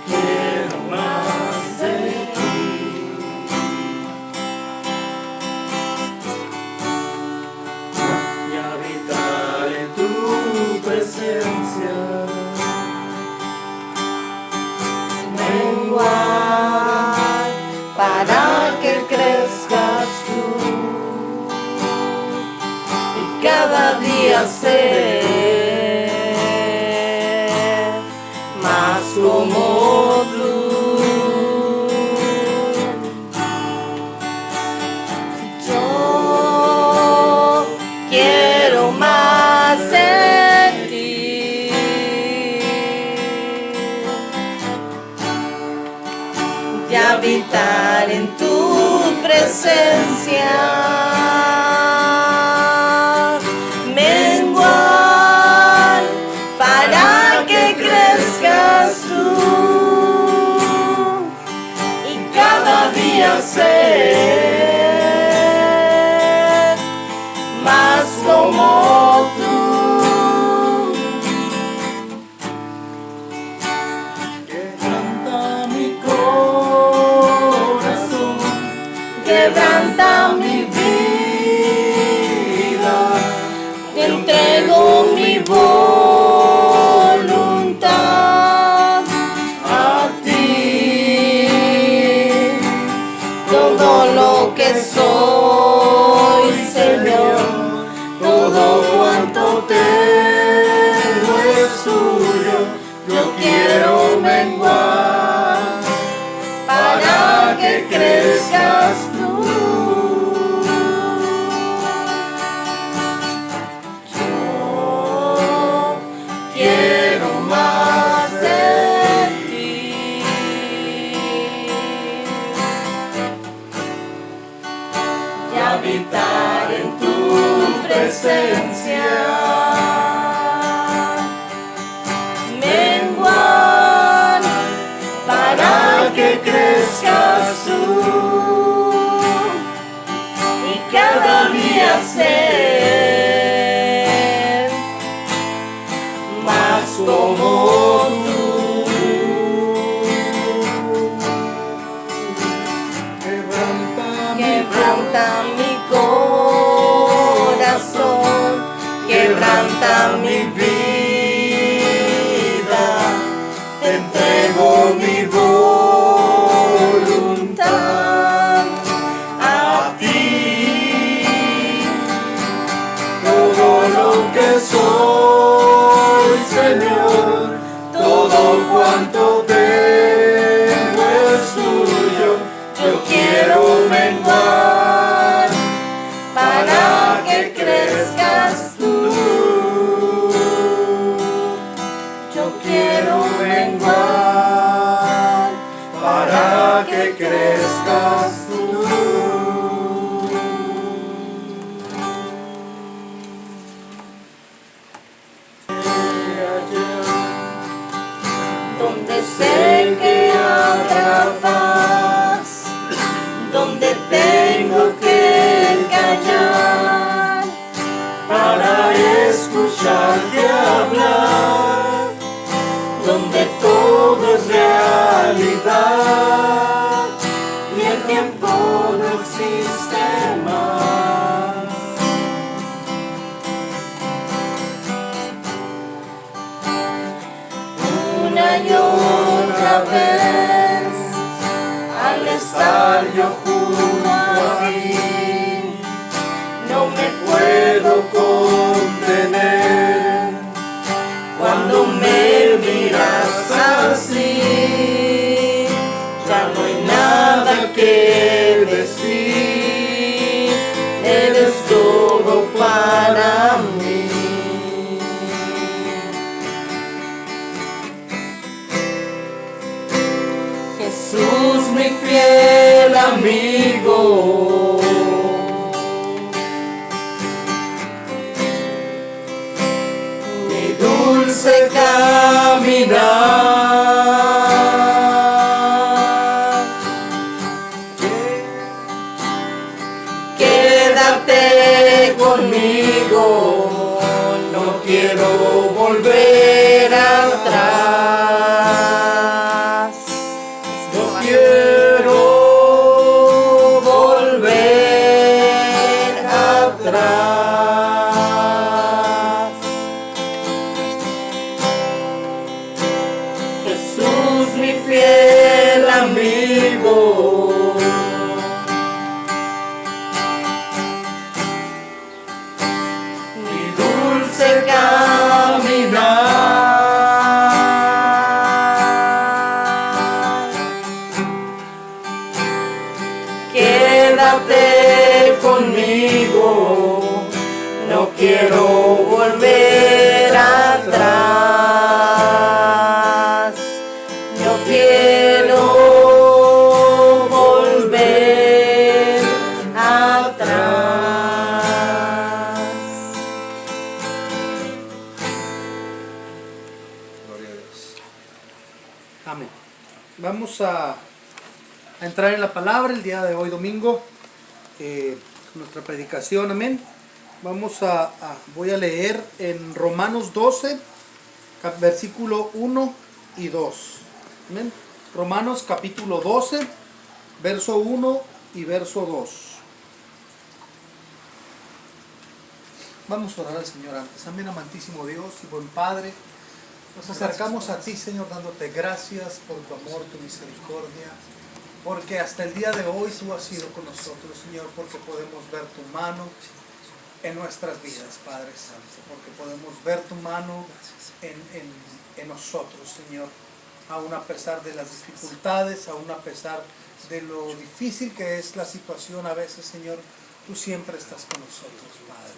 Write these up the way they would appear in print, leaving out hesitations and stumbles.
quiero más de ti. Y habitar en tu presencia. Menguar para que crezcas tú y cada día ser más como tú. Yo quiero más de ti y habitar en tu presencia. Menguar para que crezcas tú y cada día ser más como tú. Quebranta mi corazón, Quebranta mi vida, te entrego mi voluntad a ti. Todo lo que soy, Señor, todo cuanto tengo es tuyo. Yo quiero menguar para que crezcas tú. Yo quiero más de ti y habitar en tu presencia. Menguar para que crezcas tú y cada día ser más como tú. Quebranta mi corazón, quebranta mi vida, te entrego mi voluntad a ti. todo lo que soy, Señor, todo cuanto tengo es tuyo. Yo quiero menguar para que crezcas tú. Yo quiero menguar para que crezcas tú. donde sé que habrá paz, donde tengo que callar Para escucharte hablar, donde todo es realidad y el tiempo no existe más. una y otra vez al estar yo junto a ti, no me puedo contener cuando me miras así. Ya no hay nada que decir, eres todo para mí. Jesús, mi fiel amigo, mi dulce caminar. Quédate conmigo, no quiero volver atrás. amigo. Mi dulce caminar, quédate conmigo, no quiero volver atrás, no quiero volver atrás. Gloria a Dios. Amén. Vamos a entrar en la palabra el día de hoy, domingo. Nuestra predicación, amén. Voy a leer en Romanos 12, versículo 1 y 2. Amén. Romanos capítulo 12, verso 1 y verso 2. Vamos a orar al Señor antes. Amén, amantísimo Dios y buen Padre. Nos acercamos a ti, Señor, dándote gracias por tu amor, tu misericordia. Porque hasta el día de hoy tú has sido con nosotros, Señor, porque podemos ver tu mano en nuestras vidas, Padre Santo, porque podemos ver tu mano en nosotros, Señor, aún a pesar de las dificultades, aún a pesar de lo difícil que es la situación a veces, Señor, tú siempre estás con nosotros, Padre.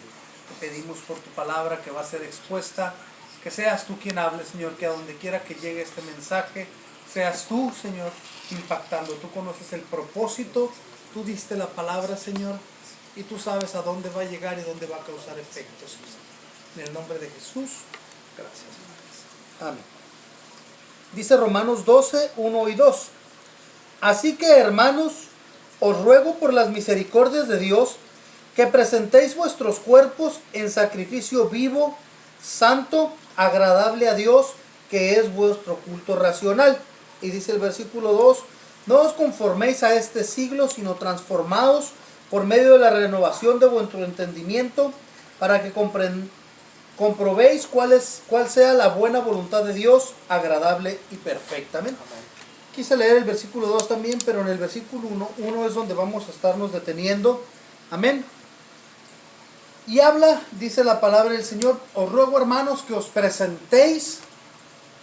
Te pedimos por tu palabra que va a ser expuesta, que seas tú quien hable, Señor, que a donde quiera que llegue este mensaje, seas tú, Señor, impactando. Tú conoces el propósito, tú diste la palabra, Señor, y tú sabes a dónde va a llegar y dónde va a causar efectos. En el nombre de Jesús, gracias. Amén. Dice Romanos 12, 1 y 2. Así que, hermanos, os ruego por las misericordias de Dios que presentéis vuestros cuerpos en sacrificio vivo, santo, agradable a Dios, que es vuestro culto racional. Y dice el versículo 2, no os conforméis a este siglo, sino transformaos por medio de la renovación de vuestro entendimiento, para que comprobéis cuál sea la buena voluntad de Dios, agradable y perfecta. Amén. Quise leer el versículo 2 también, pero en el versículo 1 es donde vamos a estarnos deteniendo. Amén. Y habla, dice la palabra del Señor, os ruego, hermanos,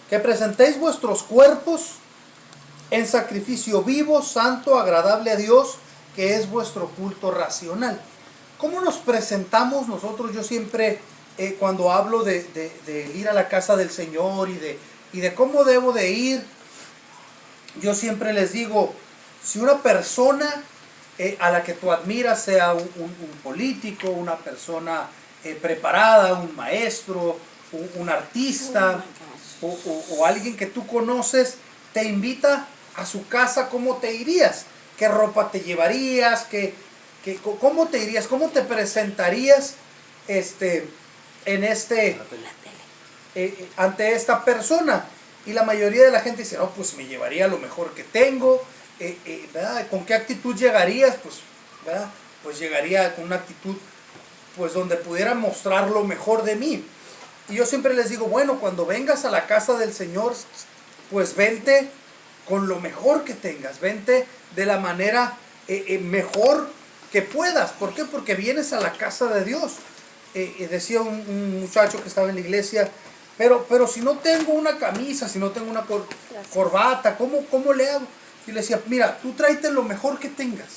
que presentéis vuestros cuerpos en sacrificio vivo, santo, agradable a Dios, que es vuestro culto racional. ¿Cómo nos presentamos nosotros? Yo siempre, cuando hablo de ir a la casa del Señor y de cómo debo de ir, yo siempre les digo, si una persona a la que tú admiras, sea un político, una persona preparada, un maestro, un artista o alguien que tú conoces, te invita a su casa, ¿cómo te irías? ¿Qué ropa te llevarías? ¿Cómo te irías? ¿Cómo te presentarías ante esta persona? Y la mayoría de la gente dice, no, pues me llevaría lo mejor que tengo. ¿Verdad? ¿Con qué actitud llegarías? Pues, ¿verdad? Pues llegaría con una actitud pues donde pudiera mostrar lo mejor de mí. Y yo siempre les digo, bueno, cuando vengas a la casa del Señor, pues vente con lo mejor que tengas, vente de la manera mejor que puedas. ¿Por qué? Porque vienes a la casa de Dios. Decía un muchacho que estaba en la iglesia, pero si no tengo una camisa, si no tengo una corbata, ¿cómo le hago? Y le decía, mira, tú tráete lo mejor que tengas.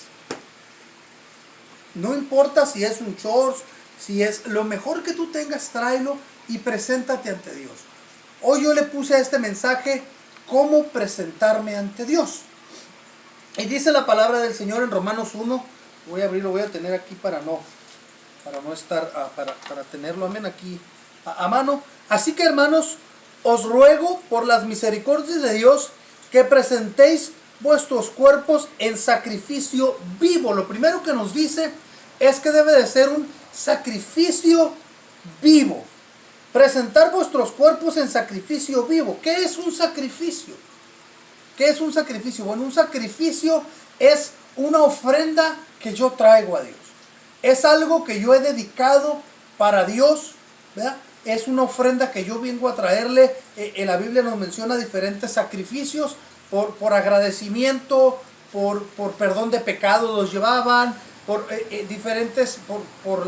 No importa si es un shorts, si es lo mejor que tú tengas, tráelo y preséntate ante Dios. Hoy yo le puse a este mensaje, ¿cómo presentarme ante Dios? Y dice la palabra del Señor en Romanos 1, voy a abrirlo, voy a tener aquí para tenerlo, amén, aquí a mano. Así que, hermanos, os ruego por las misericordias de Dios que presentéis vuestros cuerpos en sacrificio vivo. Lo primero que nos dice es que debe de ser un sacrificio vivo. Presentar vuestros cuerpos en sacrificio vivo. ¿Qué es un sacrificio? ¿Qué es un sacrificio? Bueno, un sacrificio es una ofrenda que yo traigo a Dios. Es algo que yo he dedicado para Dios, ¿verdad? Es una ofrenda que yo vengo a traerle. En la Biblia nos menciona diferentes sacrificios, por agradecimiento, por perdón de pecados los llevaban, por diferentes, por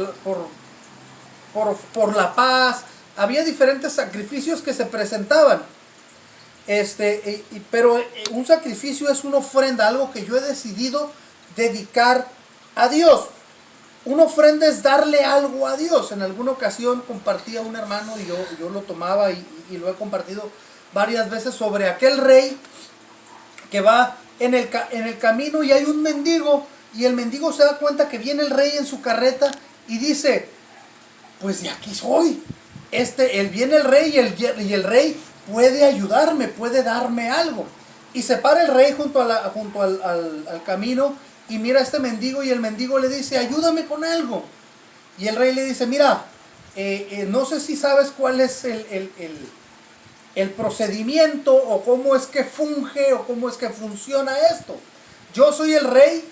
la paz. Había diferentes sacrificios que se presentaban. Pero un sacrificio es una ofrenda, algo que yo he decidido dedicar a Dios. Una ofrenda es darle algo a Dios. En alguna ocasión compartía un hermano y yo lo tomaba y lo he compartido varias veces sobre aquel rey que va en el camino y hay un mendigo y el mendigo se da cuenta que viene el rey en su carreta y dice, pues de aquí soy. Viene el rey y el rey puede ayudarme, puede darme algo. Y se para el rey junto al camino y mira a este mendigo y el mendigo le dice, ayúdame con algo. Y el rey le dice, mira, no sé si sabes cuál es el procedimiento o cómo es que funge o cómo es que funciona esto. Yo soy el rey,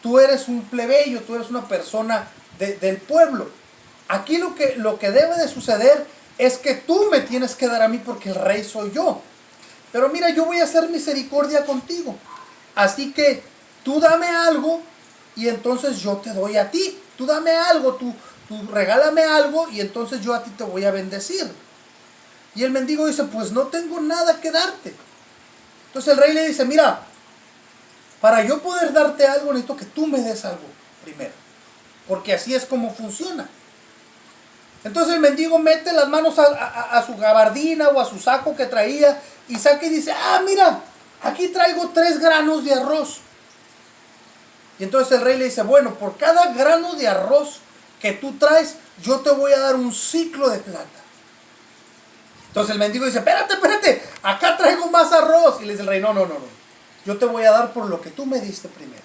tú eres un plebeyo, tú eres una persona del pueblo. Aquí lo que debe de suceder es que tú me tienes que dar a mí porque el rey soy yo. Pero mira, yo voy a hacer misericordia contigo. Así que tú dame algo y entonces yo te doy a ti. Tú dame algo, tú regálame algo y entonces yo a ti te voy a bendecir. Y el mendigo dice, pues no tengo nada que darte. Entonces el rey le dice, mira, para yo poder darte algo necesito que tú me des algo primero. Porque así es como funciona. Entonces el mendigo mete las manos a su gabardina o a su saco que traía y saca y dice, mira, aquí traigo 3 granos de arroz. Y entonces el rey le dice, bueno, por cada grano de arroz que tú traes, yo te voy a dar un ciclo de plata. Entonces el mendigo dice, espérate, acá traigo más arroz. Y le dice el rey, no, yo te voy a dar por lo que tú me diste primero.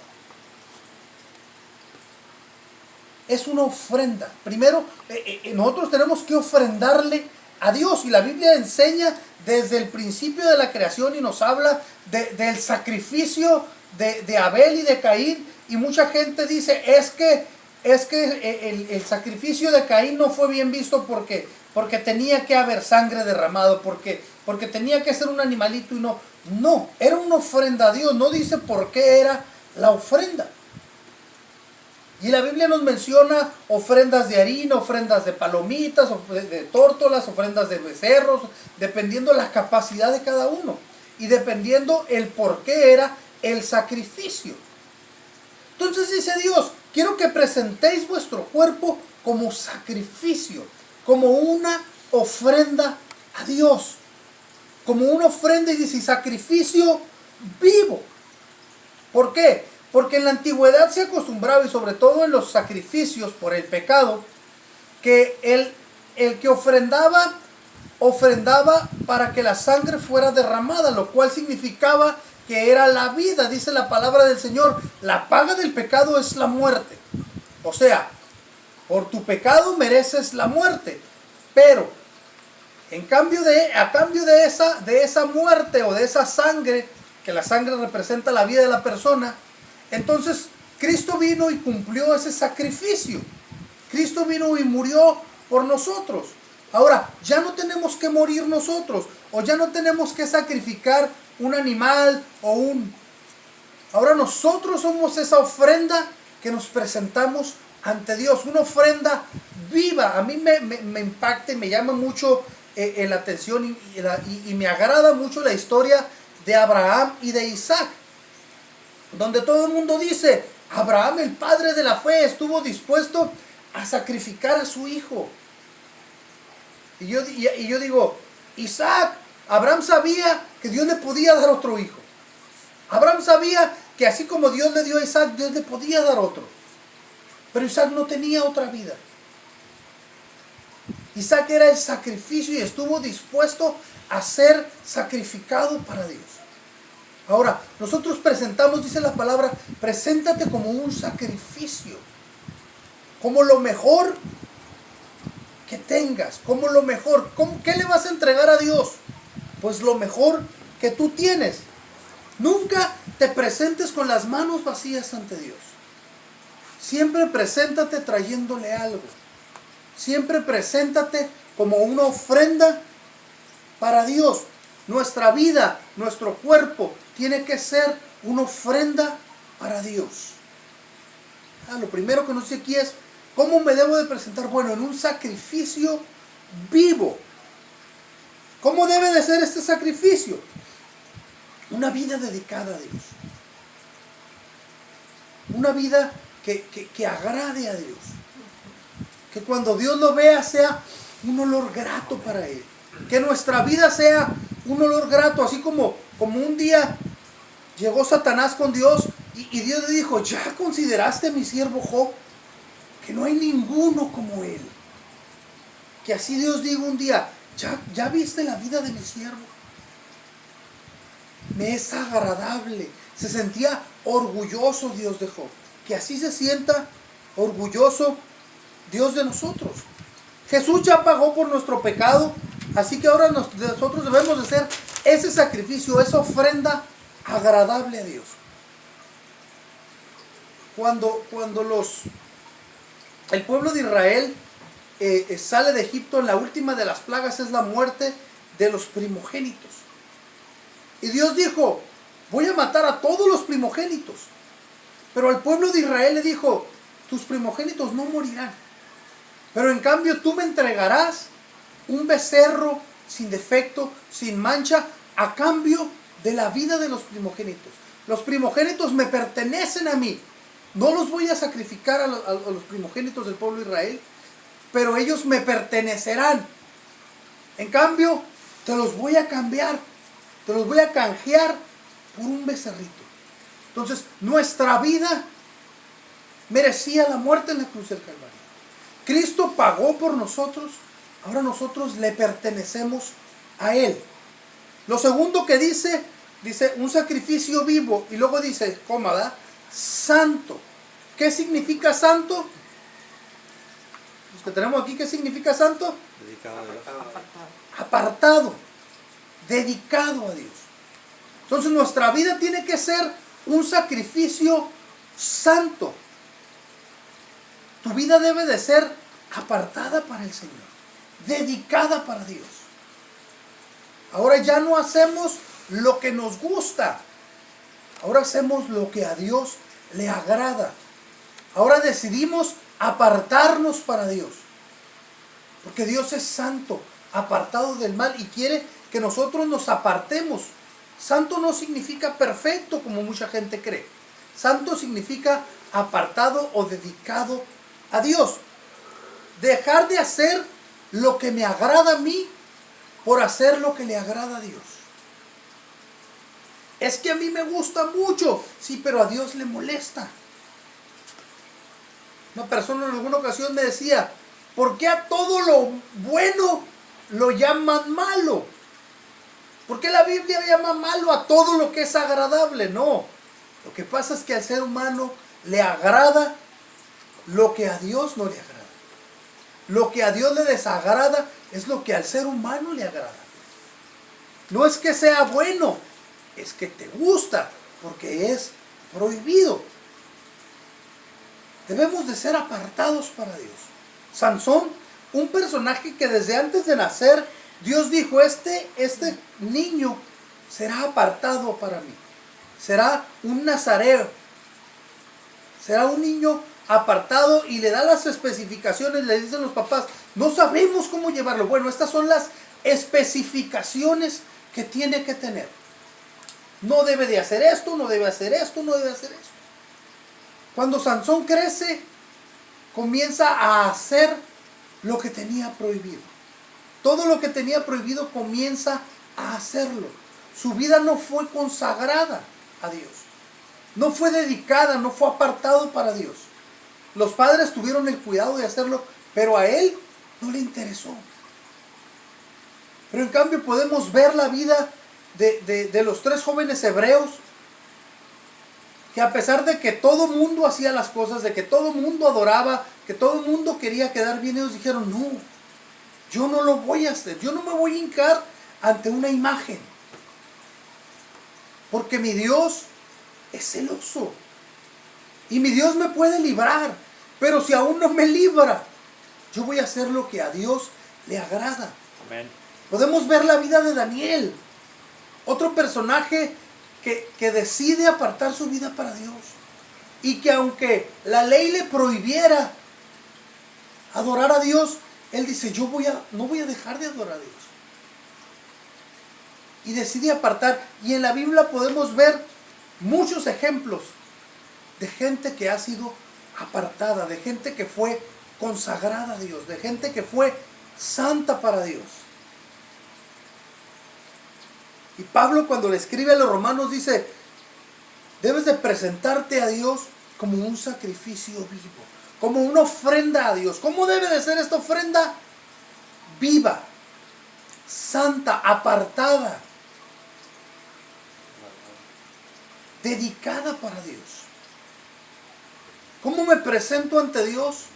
Es una ofrenda. Primero, nosotros tenemos que ofrendarle a Dios. Y la Biblia enseña desde el principio de la creación y nos habla del sacrificio de Abel y de Caín. Y mucha gente dice, es que el sacrificio de Caín no fue bien visto porque tenía que haber sangre derramado, porque tenía que ser un animalito y no, era una ofrenda a Dios. No dice por qué era la ofrenda. Y la Biblia nos menciona ofrendas de harina, ofrendas de palomitas, de tórtolas, ofrendas de becerros, dependiendo la capacidad de cada uno y dependiendo el por qué era el sacrificio. Entonces dice Dios, quiero que presentéis vuestro cuerpo como sacrificio, como una ofrenda a Dios, como una ofrenda y dice sacrificio vivo. ¿Por qué? Porque en la antigüedad se acostumbraba, y sobre todo en los sacrificios por el pecado, que el que ofrendaba para que la sangre fuera derramada, lo cual significaba que era la vida. Dice la palabra del Señor, la paga del pecado es la muerte. O sea, por tu pecado mereces la muerte. Pero, a cambio de esa muerte o de esa sangre, que la sangre representa la vida de la persona, entonces Cristo vino y cumplió ese sacrificio. Cristo vino y murió por nosotros. Ahora, ya no tenemos que morir nosotros, o ya no tenemos que sacrificar un animal Ahora nosotros somos esa ofrenda que nos presentamos ante Dios, una ofrenda viva. A mí me impacta y me llama mucho la atención y me agrada mucho la historia de Abraham y de Isaac, donde todo el mundo dice, Abraham, el padre de la fe, estuvo dispuesto a sacrificar a su hijo. Y yo digo, Isaac, Abraham sabía que Dios le podía dar otro hijo. Abraham sabía que así como Dios le dio a Isaac, Dios le podía dar otro. Pero Isaac no tenía otra vida. Isaac era el sacrificio y estuvo dispuesto a ser sacrificado para Dios. Ahora, nosotros presentamos, dice la palabra, preséntate como un sacrificio, como lo mejor que tengas, como lo mejor. ¿Qué le vas a entregar a Dios? Pues lo mejor que tú tienes. Nunca te presentes con las manos vacías ante Dios. Siempre preséntate trayéndole algo. Siempre preséntate como una ofrenda para Dios. nuestra vida, nuestro cuerpo, tiene que ser una ofrenda para Dios. Lo primero que nos dice aquí es, ¿cómo me debo de presentar? Bueno, en un sacrificio vivo. ¿Cómo debe de ser este sacrificio? Una vida dedicada a Dios. Una vida que agrade a Dios. Que cuando Dios lo vea sea un olor grato para Él. Que nuestra vida sea un olor grato, así como un día llegó Satanás con Dios y Dios le dijo, ¿ya consideraste a mi siervo Job? Que no hay ninguno como él. Que así Dios diga un día, ¿ya viste la vida de mi siervo? Me es agradable. Se sentía orgulloso Dios de Job. Que así se sienta orgulloso Dios de nosotros. Jesús ya pagó por nuestro pecado, así que ahora nosotros debemos de hacer ese sacrificio, esa ofrenda agradable a Dios. Cuando el pueblo de Israel sale de Egipto, la última de las plagas es la muerte de los primogénitos. Y Dios dijo, voy a matar a todos los primogénitos. Pero al pueblo de Israel le dijo, tus primogénitos no morirán. Pero en cambio tú me entregarás un becerro sin defecto, sin mancha, a cambio de la vida de los primogénitos. Los primogénitos me pertenecen a mí. No los voy a sacrificar a los primogénitos del pueblo de Israel, pero ellos me pertenecerán. En cambio, te los voy a cambiar, te los voy a canjear por un becerrito. Entonces, nuestra vida merecía la muerte en la cruz del Calvario. Cristo pagó por nosotros, ahora nosotros le pertenecemos a Él. Lo segundo que dice un sacrificio vivo, y luego dice, ¿verdad? Santo. ¿Qué significa santo? Los que tenemos aquí, ¿qué significa santo? Dedicado a Dios. Apartado, dedicado a Dios. Entonces nuestra vida tiene que ser un sacrificio santo. Tu vida debe de ser apartada para el Señor, dedicada para Dios. Ahora ya no hacemos lo que nos gusta, ahora hacemos lo que a Dios le agrada. Ahora decidimos apartarnos para Dios, porque Dios es santo, apartado del mal, y quiere que nosotros nos apartemos. Santo no significa perfecto como mucha gente cree. Santo significa apartado o dedicado a Dios. Dejar de hacer lo que me agrada a mí por hacer lo que le agrada a Dios. Es que a mí me gusta mucho, sí, pero a Dios le molesta. Una persona en alguna ocasión me decía, ¿por qué a todo lo bueno lo llaman malo? ¿Por qué la Biblia llama malo a todo lo que es agradable? No, lo que pasa es que al ser humano le agrada lo que a Dios no le agrada. Lo que a Dios le desagrada es lo que al ser humano le agrada. No es que sea bueno, es que te gusta, porque es prohibido. Debemos de ser apartados para Dios. Sansón, un personaje que desde antes de nacer, Dios dijo, este niño será apartado para mí. Será un nazareo. Será un niño apartado, y le da las especificaciones, le dicen los papás, no sabemos cómo llevarlo. Bueno, estas son las especificaciones que tiene que tener. No debe de hacer esto, no debe hacer esto, no debe hacer esto. Cuando Sansón crece, comienza a hacer lo que tenía prohibido. Todo lo que tenía prohibido comienza a hacerlo. Su vida no fue consagrada a Dios. No fue dedicada, no fue apartado para Dios. Los padres tuvieron el cuidado de hacerlo, pero a él no le interesó. Pero en cambio podemos ver la vida de los tres jóvenes hebreos, que a pesar de que todo mundo hacía las cosas, de que todo mundo adoraba, que todo mundo quería quedar bien, ellos dijeron, no, yo no lo voy a hacer, yo no me voy a hincar ante una imagen, porque mi Dios es celoso, y mi Dios me puede librar, pero si aún no me libra, yo voy a hacer lo que a Dios le agrada. Amén. Podemos ver la vida de Daniel. Otro personaje que decide apartar su vida para Dios. Y que aunque la ley le prohibiera adorar a Dios, él dice, no voy a dejar de adorar a Dios. Y decide apartar. Y en la Biblia podemos ver muchos ejemplos de gente que ha sido apartada, de gente que fue consagrada a Dios, de gente que fue santa para Dios. Y Pablo, cuando le escribe a los romanos, dice, debes de presentarte a Dios como un sacrificio vivo, como una ofrenda a Dios. ¿Cómo debe de ser esta ofrenda? Viva, santa, apartada, dedicada para Dios. ¿Cómo me presento ante Dios?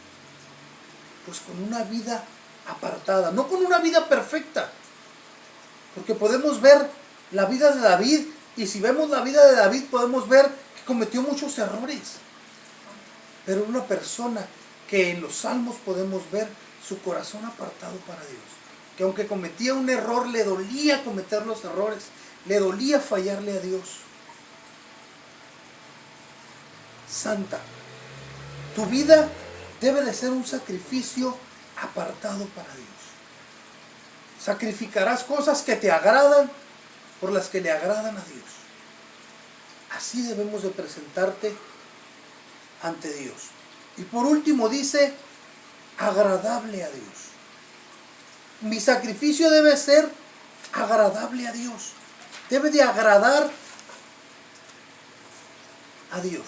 Pues con una vida apartada, no con una vida perfecta. Porque podemos ver la vida de David, y si vemos la vida de David podemos ver que cometió muchos errores. Pero una persona que en los salmos podemos ver su corazón apartado para Dios. Que aunque cometía un error, le dolía cometer los errores, le dolía fallarle a Dios. Santa. Tu vida debe de ser un sacrificio apartado para Dios. Sacrificarás cosas que te agradan por las que le agradan a Dios. Así debemos de presentarte ante Dios. Y por último dice, agradable a Dios. Mi sacrificio debe ser agradable a Dios. Debe de agradar a Dios.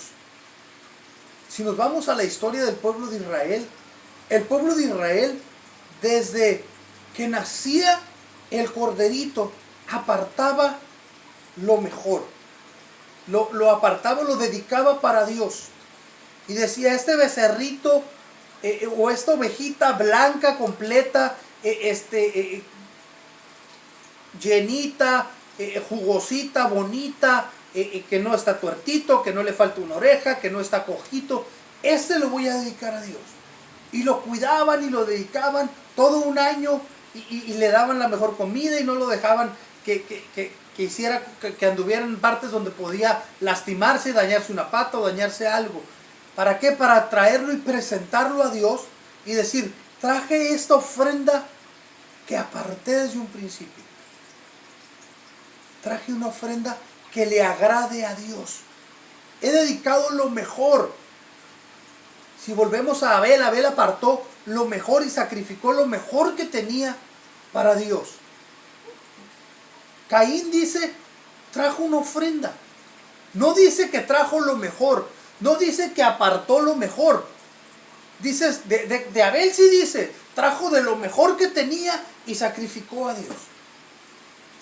Si nos vamos a la historia del pueblo de Israel, el pueblo de Israel, desde que nacía el corderito, apartaba lo mejor. Lo apartaba, lo dedicaba para Dios. Y decía, este becerrito o esta ovejita blanca, completa, llenita, jugosita, bonita, que no está tuertito, que no le falta una oreja, que no está cojito, lo voy a dedicar a Dios. Y lo cuidaban y lo dedicaban todo un año y le daban la mejor comida y no lo dejaban que anduviera en partes donde podía lastimarse, dañarse una pata o dañarse algo. ¿Para qué? Para traerlo y presentarlo a Dios y decir, traje esta ofrenda que aparté desde un principio. Traje una ofrenda que le agrade a Dios. He dedicado lo mejor. Si volvemos a Abel, Abel apartó lo mejor y sacrificó lo mejor que tenía para Dios. Caín dice, trajo una ofrenda. No dice que trajo lo mejor. No dice que apartó lo mejor. Dice, de Abel sí dice, trajo de lo mejor que tenía y sacrificó a Dios.